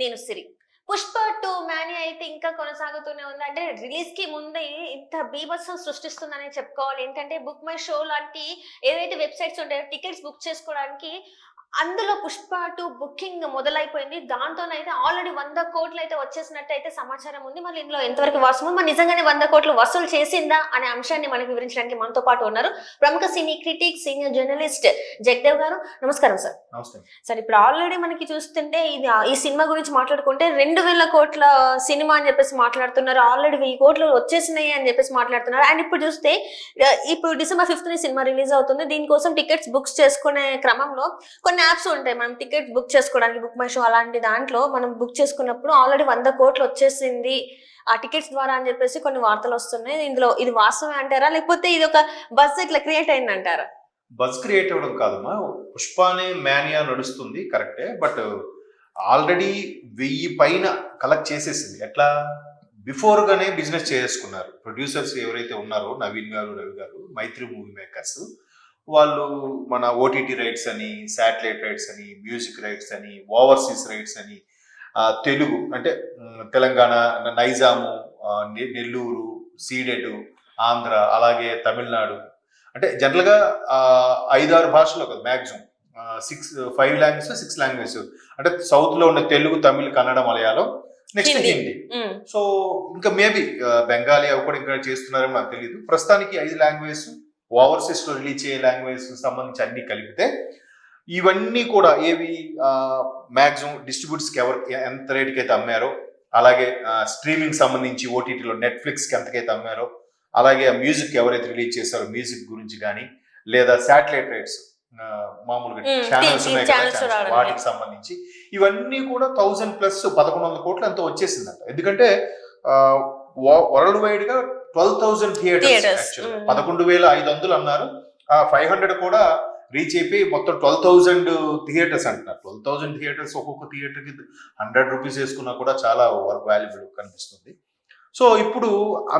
నేను సిరి. 'పుష్ప 2' మానియా అయితే ఇంకా కొనసాగుతూనే ఉంది. అంటే రిలీజ్‌కి ముందే ఇంత బీభత్సం సృష్టిస్తుందనే చెప్పుకోవాలి. ఏంటంటే బుక్ మై షో లాంటి ఏదైతే వెబ్‌సైట్స్ ఉంటాయో టికెట్స్ బుక్ చేసుకోవడానికి అందులో 'పుష్ప 2' బుకింగ్ మొదలైపోయింది. దాంతోనైతే ఆల్రెడీ 100,00,00,000 అయితే వచ్చేసినట్టయితే సమాచారం ఉంది. మరి ఇందులో ఎంతవరకు వాస్తవం? మరి నిజంగానే 100,00,00,000 వసూలు చేసిందా అనే అంశాన్ని మనకు వివరించడానికి మనతో పాటు ఉన్నారు ప్రముఖ సినీ క్రిటిక్, సీనియర్ జర్నలిస్ట్ జగదేవ్ గారు. నమస్కారం సార్. నమస్తే. సార్, ఇప్పుడు ఆల్రెడీ మనకి చూస్తుంటే ఇది ఈ సినిమా గురించి మాట్లాడుకుంటే 2,000,00,00,000 సినిమా అని చెప్పేసి మాట్లాడుతున్నారు. ఆల్రెడీ 1,000,00,000 వచ్చేసినాయి అని చెప్పేసి మాట్లాడుతున్నారు. అండ్ ఇప్పుడు చూస్తే ఇప్పుడు December 5th సినిమా రిలీజ్ అవుతుంది. దీనికోసం టికెట్స్ బుక్స్ చేసుకునే క్రమంలో కొన్ని యాప్స్ ఉంటాయి. మనం టికెట్ బుక్ చేసుకోవడానికి బుక్ మై షో అలాంటి దాంట్లో మనం బుక్ చేసుకున్నప్పుడు ఆల్రెడీ 100,00,00,000 వచ్చేసింది ఆ టికెట్స్ ద్వారా అని చెప్పేసి కొన్ని వార్తలు వస్తున్నాయి. ఇందులో ఇది వాస్తవమే అంటారా, లేకపోతే ఇది ఒక బజ్ ఇట్లా క్రియేట్ అయింది అంటారా? బజ్ క్రియేట్ అవ్వడం కాదమ్మా, పుష్ప అనే మానియా నడుస్తుంది కరెక్టే. బట్ ఆల్రెడీ 1000 పైన కలెక్ట్ చేసేసింది. ఎట్లా బిఫోర్ గానే బిజినెస్ చేసుకున్నారు ప్రొడ్యూసర్స్ ఎవరైతే ఉన్నారో, నవీన్ గారు, రవి గారు, మైత్రి మూవీ మేకర్స్. వాళ్ళు మన ఓటీటీ రైట్స్ అని, శాటిలైట్ రైట్స్ అని, మ్యూజిక్ రైట్స్ అని, ఓవర్సీస్ రైట్స్ అని, తెలుగు అంటే తెలంగాణ, నైజాము, నెల్లూరు, సీడెడ్, ఆంధ్ర, అలాగే తమిళనాడు, అంటే జనరల్గా 5-6 భాషలో కదా మ్యాక్సిమం, 5 లాంగ్వేజెస్ 6 లాంగ్వేజెస్. అంటే సౌత్ లో ఉన్న తెలుగు, తమిళ్, కన్నడ, మలయాళం, నెక్స్ట్ హిందీ. సో ఇంకా మేబీ బెంగాలీ అవి కూడా ఇంకా చేస్తున్నారని నాకు తెలియదు. ప్రస్తుతానికి 5 లాంగ్వేజెస్, ఓవర్సీస్ లో రిలీజ్ అయ్యే లాంగ్వేజెస్ సంబంధించి అన్ని కలిపితే ఇవన్నీ కూడా ఏవి మ్యాక్సిమం డిస్ట్రిబ్యూటర్స్కి ఎవరు ఎంత రేటుకి అయితే అమ్మారో, అలాగే స్ట్రీమింగ్ సంబంధించి ఓటీటీలో నెట్ఫ్లిక్స్కి ఎంతకైతే అమ్మారో, అలాగే మ్యూజిక్ ఎవరైతే రిలీజ్ చేశారో మ్యూజిక్ గురించి కానీ, లేదా శాటిలైట్ రైట్స్ మామూలుగా ఛానల్స్ ఉన్నాయి కదా, వాటికి సంబంధించి ఇవన్నీ కూడా 1000+ 1,100 కోట్లు ఎంతో వచ్చేసిందంట. ఎందుకంటే వరల్డ్ వైడ్ గా 12,000 థియేటర్స్, 11,500 అన్నారు. 500 కూడా రీచ్ అయిపోయి మొత్తం 12,000 థియేటర్స్ అంటున్నారు. 12,000 థియేటర్స్, ఒక్కొక్క థియేటర్ కి 100 రూపీస్ వేసుకున్నా కూడా చాలా వాల్యుబుల్ కనిపిస్తుంది. సో ఇప్పుడు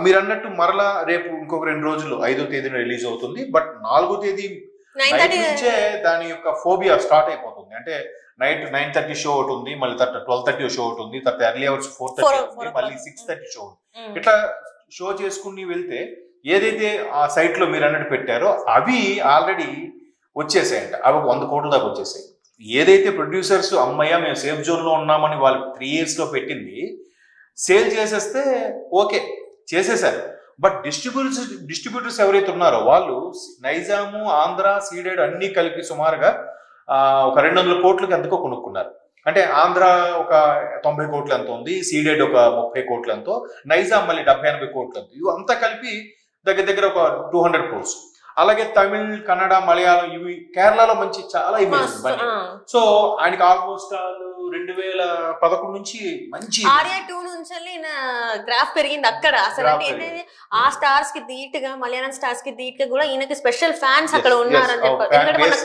మీరు అన్నట్టు మరలా రేపు ఇంకొక 2 రోజులు 5వ తేదీన రిలీజ్ అవుతుంది. బట్ 4వ తేదీ నైట్ నుంచే దాని యొక్క ఫోబియా స్టార్ట్ అయిపోతుంది. అంటే నైట్ 9:30 షో ఒకటి ఉంది, మళ్ళీ 12:30 షో ఒకటి ఉంది, తర్వాత ఎర్లీ అవర్స్ 4:30 ఉంది, మళ్ళీ 6:30 షో ఉంది. ఇట్లా షో చేసుకుని వెళ్తే ఏదైతే ఆ సైట్ లో మీరు అన్నట్టు పెట్టారో అవి ఆల్రెడీ వచ్చేసాయంట. అవి 100 కోట్ల దాకా వచ్చేసాయి. ఏదైతే ప్రొడ్యూసర్స్ అమ్మయ్య మేము సేఫ్ జోన్ లో ఉన్నామని వాళ్ళు 3 years లో పెట్టింది సేల్ చేసేస్తే ఓకే చేసేసారు. బట్ డిస్ట్రిబ్యూటర్స్ ఎవరైతే ఉన్నారో వాళ్ళు నైజాము, ఆంధ్ర, సీడెడ్ అన్ని కలిపి సుమారుగా ఒక 200 కోట్లకి ఎంతకో కొనుక్కున్నారు. అంటే ఆంధ్ర ఒక 90 కోట్లు ఎంత ఉంది, సీడెడ్ ఒక 30 కోట్లు ఎంతో, నైజాం మళ్ళీ 70-80 కోట్లు ఎంతో, ఇవి అంతా కలిపి దగ్గర ఒక 200 crores. అలాగే తమిళ్, కన్నడ, మలయాళం, ఇవి కేరళలో మంచి చాలా ఇమేజ్. సో ఆయనకి ఆల్మోస్ట్ 2011 నుంచి మంచి ఆర్యా 2 నుంచి గ్రాఫ్ పెరిగింది అక్కడ. అసలు ఆ స్టార్స్ కి ధీటుగా, మలయాళం స్టార్స్ కి ధీటుగా కూడా ఈయనకి స్పెషల్ ఫ్యాన్స్ అక్కడ ఉన్నారని చెప్పారు. ఎందుకంటే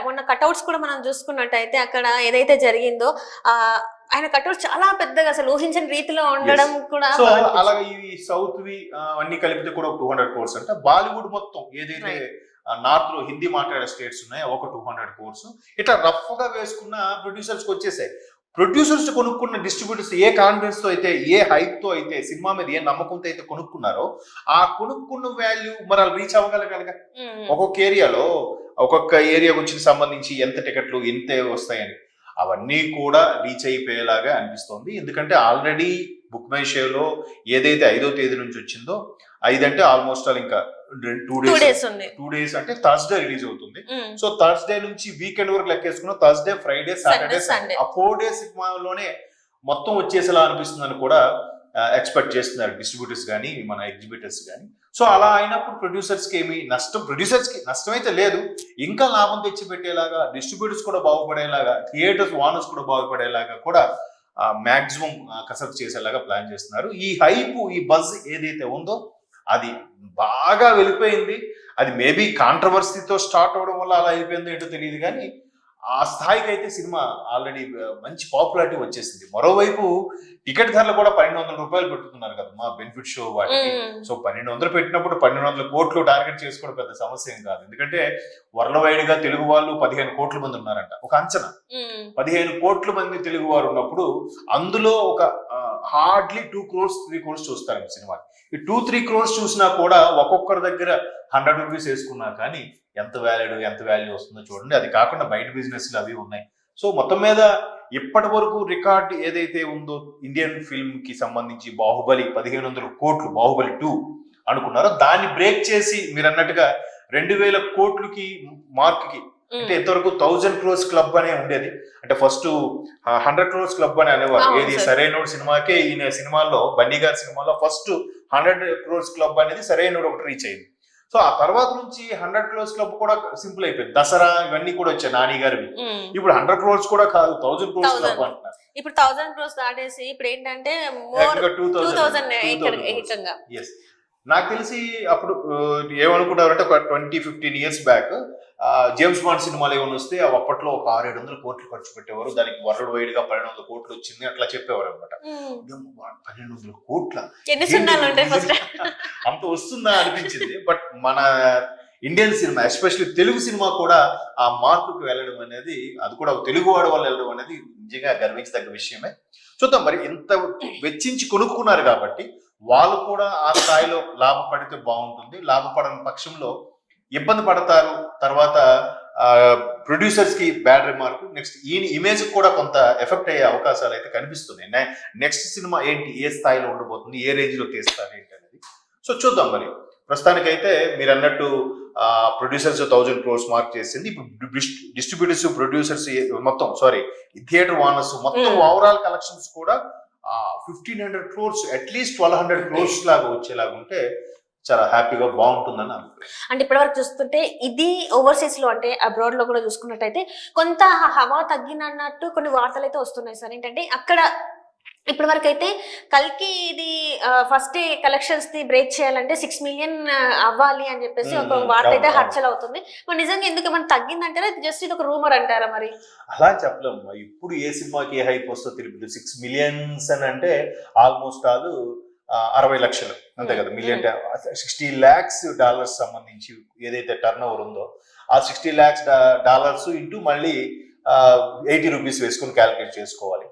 మొన్న కట్అవుట్స్ కూడా మనం చూసుకున్నట్టయితే అక్కడ ఏదైతే జరిగిందో ఆయన కట్అవుట్ చాలా పెద్దగా అసలు ఊహించని రీతిలో ఉండడం కూడా. సో అలాగే ఈ సౌత్ వి అన్ని కలిపితే కూడా 200 crores అంటే బాలీవుడ్ మొత్తం ఏదైతే నార్త్ లో హిందీ మాట్లాడే స్టేట్స్ ఉన్నాయో ఒక 200 crores. ఇట్లా రఫ్ గా వేసుకున్న ప్రొడ్యూసర్స్ వచ్చేసాయి. ప్రొడ్యూసర్స్ కొనుక్కున్న డిస్ట్రిబ్యూటర్స్ ఏ కాన్ఫిడెన్స్ తో అయితే, ఏ హైప్ తో అయితే, సినిమా మీద ఏ నమ్మకంతో అయితే కొనుక్కున్నారో ఆ కొనుక్కున్న వాల్యూ మరి రీచ్ అవ్వగలగా. ఒక్కొక్క ఏరియాలో ఒక్కొక్క ఏరియా గురించి సంబంధించి ఎంత టికెట్లు ఎంత వస్తాయని అవన్నీ కూడా రీచ్ అయిపోయేలాగా అనిపిస్తోంది. ఎందుకంటే ఆల్రెడీ బుక్ మై షోలో ఏదైతే 5వ తేదీ నుంచి వచ్చిందో, 5 అంటే ఆల్మోస్ట్ ఇంకా 2 days అంటే థర్స్డే రిలీజ్ అవుతుంది. సో థర్స్డే నుంచి వీకెండ్ వరకు లెక్కేసుకున్న థర్స్డే, ఫ్రైడే, సాటర్డే, సండే, ఆ 4 days సినిమాలోనే మొత్తం వచ్చేసేలా అనిపిస్తుందని కూడా ఎక్స్పెక్ట్ చేస్తున్నారు డిస్ట్రిబ్యూటర్స్ కానీ, మన ఎగ్జిబిటర్స్ కానీ. సో అలా అయినప్పుడు ప్రొడ్యూసర్స్ కి ఏమి నష్టం? ప్రొడ్యూసర్స్ కి నష్టం అయితే లేదు, ఇంకా లాభం తెచ్చి పెట్టేలాగా, డిస్ట్రిబ్యూటర్స్ కూడా బాగుపడేలాగా, థియేటర్స్ ఓనర్స్ కూడా బాగుపడేలాగా కూడా మాక్సిమం కసరత్తు చేసేలాగా ప్లాన్ చేస్తున్నారు. ఈ హైప్, ఈ బజ్ ఏదైతే ఉందో అది బాగా వెళ్ళిపోయింది. అది మేబీ కాంట్రవర్సీతో స్టార్ట్ అవడం వల్ల అలా అయిపోయిందో ఏంటో తెలియదు, కానీ ఆ స్థాయికి అయితే సినిమా ఆల్రెడీ మంచి పాపులారిటీ వచ్చేసింది. మరోవైపు టికెట్ ధరలు కూడా 1200 రూపాయలు పెట్టుతున్నారు కదా మా బెనిఫిట్ షో వాటికి. సో 1200 పెట్టినప్పుడు 1200 కోట్లు టార్గెట్ చేసుకోవడం పెద్ద సమస్య ఏం కాదు. ఎందుకంటే వరల్డ్ వైడ్ గా తెలుగు వాళ్ళు 15 కోట్ల మంది ఉన్నారంట ఒక అంచనా. 15 కోట్ల మంది తెలుగు వారు ఉన్నప్పుడు అందులో ఒక హార్డ్లీ 2 crores 3 crores చూస్తారు సినిమా. ఈ 2-3 crores చూసినా కూడా ఒక్కొక్కరి దగ్గర 100 రూపీస్ వేసుకున్నా కానీ ఎంత వాల్యూ వస్తుందో చూడండి. అది కాకుండా బయట బిజినెస్లు అవి ఉన్నాయి. సో మొత్తం మీద ఇప్పటి వరకు రికార్డ్ ఏదైతే ఉందో ఇండియన్ ఫిల్మ్ కి సంబంధించి బాహుబలి 1500 కోట్లు బాహుబలి 2 అనుకున్నారో దాన్ని బ్రేక్ చేసి మీరు అన్నట్టుగా 2000 కోట్లకి మార్క్ కి, అంటే ఇంతవరకు 1000 crores క్లబ్ అనే ఉండేది. అంటే ఫస్ట్ 100 crores క్లబ్ అని అనేవారు. ఏది సరైనోడు సినిమాకే, ఈయన సినిమాల్లో బన్నీ గారి సినిమాలో ఫస్ట్ 100 crores క్లబ్ అనేది సరైనోడు ఒకటి రీచ్ అయింది. సో ఆ తర్వాత నుంచి 100 crores క్లబ్ కూడా సింపుల్ అయిపోయింది. దసరా ఇవన్నీ కూడా వచ్చాయి నాని గారివి. ఇప్పుడు 100 crores కూడా కాదు, 1000 crores క్లబ్ అంటున్నారు. ఇప్పుడు 1000 crores దాటేసి ఇప్పుడు ఏంటంటే 2000 ఏకంగా. నాకు తెలిసి అప్పుడు ఏమనుకున్నారంటే ఒక 20-15 years బ్యాక్ జేమ్స్ బాండ్ సినిమాలు ఏమైనా వస్తే అప్పట్లో ఒక 600-700 కోట్లు ఖర్చు పెట్టేవారు, దానికి వరల్డ్ వైడ్ గా 1200 కోట్లు వచ్చింది అట్లా చెప్పేవారు అనమాట. 1200 కోట్ల అంత వస్తుందా అనిపించింది. బట్ మన Indian cinema especially Telugu cinema కూడా ఆ మార్కుకి వెళ్ళడం అనేది, అది కూడా తెలుగు వాడి వల్ల వెళ్ళడం అనేది నిజంగా గర్వించదగ్గ విషయమే. చూద్దాం మరి, ఇంత వెచ్చించి కొనుక్కున్నారు కాబట్టి వాళ్ళు కూడా ఆ స్థాయిలో లాభపడితే బాగుంటుంది. లాభపడని పక్షంలో ఇబ్బంది పడతారు. తర్వాత ప్రొడ్యూసర్స్ కి బ్యాడ్ రిమార్క్, నెక్స్ట్ ఈయన ఇమేజ్ కూడా కొంత ఎఫెక్ట్ అయ్యే అవకాశాలు అయితే కనిపిస్తున్నాయి. నెక్స్ట్ సినిమా ఏంటి, ఏ స్థాయిలో ఉండబోతుంది, ఏ రేంజ్ లో తీస్తారు ఏంటి అనేది. సో చూద్దాం మరి. ప్రస్తుతానికైతే మీరు అన్నట్టు ప్రొడ్యూసర్స్ 1000 crores మార్క్ చేసింది. ఇప్పుడు డిస్ట్రిబ్యూటర్స్, ప్రొడ్యూసర్స్ మొత్తం థియేటర్ ఓనర్స్ మొత్తం ఓవరాల్ కలెక్షన్స్ కూడా 1500 crores అట్లీస్ట్ 1200 crores లాగా వచ్చేలాగా ఉంటే చాలా హ్యాపీగా బాగుంటుందని అనుకుంటున్నాను. అంటే ఇప్పటివరకు చూస్తుంటే ఇది ఓవర్సీస్ లో, అంటే అబ్రాడ్ లో కూడా చూసుకున్నట్టయితే కొంత హవా తగ్గినట్టు కొన్ని వార్తలు అయితే వస్తున్నాయి సార్. ఏంటంటే అక్కడ ఇప్పటి వరకు అయితే కల్కి ఇది ఫస్ట్ కలెక్షన్స్ ని బ్రేక్ చేయాలంటే 6 million అవ్వాలి అని చెప్పేసి ఒక వార్త అయితే హర్చల్ అవుతుంది. మరి నిజంగా ఎందుకు ఏమైనా తగ్గిందంటారా, జస్ట్ ఇది ఒక రూమర్ అంటారా? మరి అలా చెప్పలేము. ఇప్పుడు ఏ సినిమాకి ఏ హైప్ వస్తుందో తెలియదు. 6 millions అని అంటే ఆల్మోస్ట్ 60 lakhs అంతే కదా. మిలియన్ $60 lakhs సంబంధించి ఏదైతే టర్న్ ఓవర్ ఉందో ఆ $60 lakhs ఇంటూ మళ్ళీ 80 rupees వేసుకుని క్యాలిక్యులేట్ చేసుకోవాలి.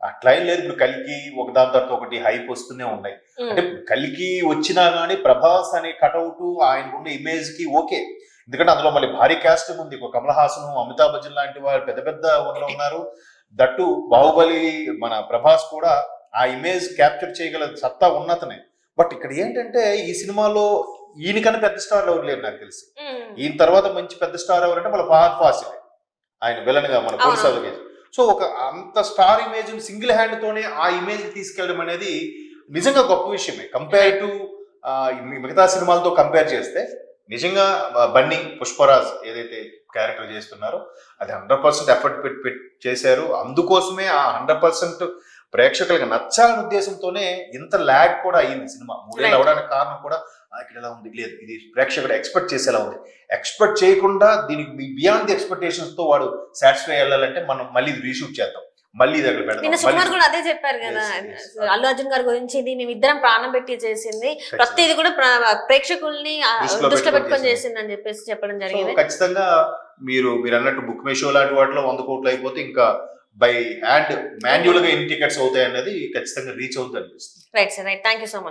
అట్లా ఏం లేదు. ఇప్పుడు కల్కి ఒకదాని తర్వాత ఒకటి హైప్ వస్తూనే ఉన్నాయి. అంటే కల్కి వచ్చినా గానీ ప్రభాస్ అనే కటౌట్, ఆయన ఉండే ఇమేజ్ కి ఓకే. ఎందుకంటే అందులో మళ్ళీ భారీ కాస్టింగ్ ఉంది. కమల్ హాసన్, అమితాబ్ బచ్చన్ లాంటి వాళ్ళు పెద్ద పెద్ద ఊర్లో ఉన్నారు. దట్టు బాహుబలి మన ప్రభాస్ కూడా ఆ ఇమేజ్ క్యాప్చర్ చేయగల సత్తా ఉన్నతనే. బట్ ఇక్కడ ఏంటంటే ఈ సినిమాలో ఈయనకన్నా పెద్ద స్టార్ ఎవరు లేరు నాకు తెలిసి. ఈయన తర్వాత మంచి పెద్ద స్టార్ ఎవరంటే మన ఫహద్ ఫాసిల్, ఆయన విలన్ గా మన పోలీసు. సో ఒక అంత స్టార్ ఇమేజ్ సింగిల్ హ్యాండ్ తోనే ఆ ఇమేజ్ తీసుకెళ్ళడం అనేది నిజంగా గొప్ప విషయమే. కంపేర్ టు మిగతా సినిమాలతో కంపేర్ చేస్తే నిజంగా బన్నీ, పుష్పరాజ్ ఏదైతే క్యారెక్టర్ చేస్తున్నారో అది 100% ఎఫర్ట్ పెట్టి చేశారు. అందుకోసమే ఆ 100% ప్రేక్షకులకు నచ్చాలనే ఉద్దేశంతోనే ఇంత ల్యాగ్ కూడా అయ్యింది సినిమా. 3 ఏళ్ళు అవడానికి కారణం కూడా ఇక్కడ ఎలా ఉంది, లేదు ఇది ప్రేక్షకుడు ఎక్స్పెక్ట్ చేసేలా ఉంది. ఎక్స్పెక్ట్ చేయకుండా దీనికి బియాండ్ ది ఎక్స్పెక్టేషన్స్ తో వాడు సాటిస్ఫై అవ్వాలంటే మనం మళ్ళీ రీషూట్ చేద్దాం, మళ్ళీ ఇది అక్కడ పెడదాం. సుకుమార్ కూడా అదే చెప్పారు కదా, అల్లు అర్జున్ గారి గురించి, ఇది మేము ఇద్దరం ప్రాణం పెట్టి చేసింది, ప్రతిది కూడా ప్రేక్షకుల్ని దృష్టిలో పెట్టుకొని చేసింది అని చెప్పేసి చెప్పడం జరిగింది. ఖచ్చితంగా మీరు అన్నట్టు బుక్ మై షో లాంటి వాటిలో 100 కోట్లు అయిపోతే ఇంకా బై హ్యాండ్ మాన్యువల్ గా ఎన్ని టికెట్స్ అవుతాయి అన్నది ఖచ్చితంగా రీచ్ అవుతుంది అనిపిస్తుంది. Right sir, right. Thank you so much.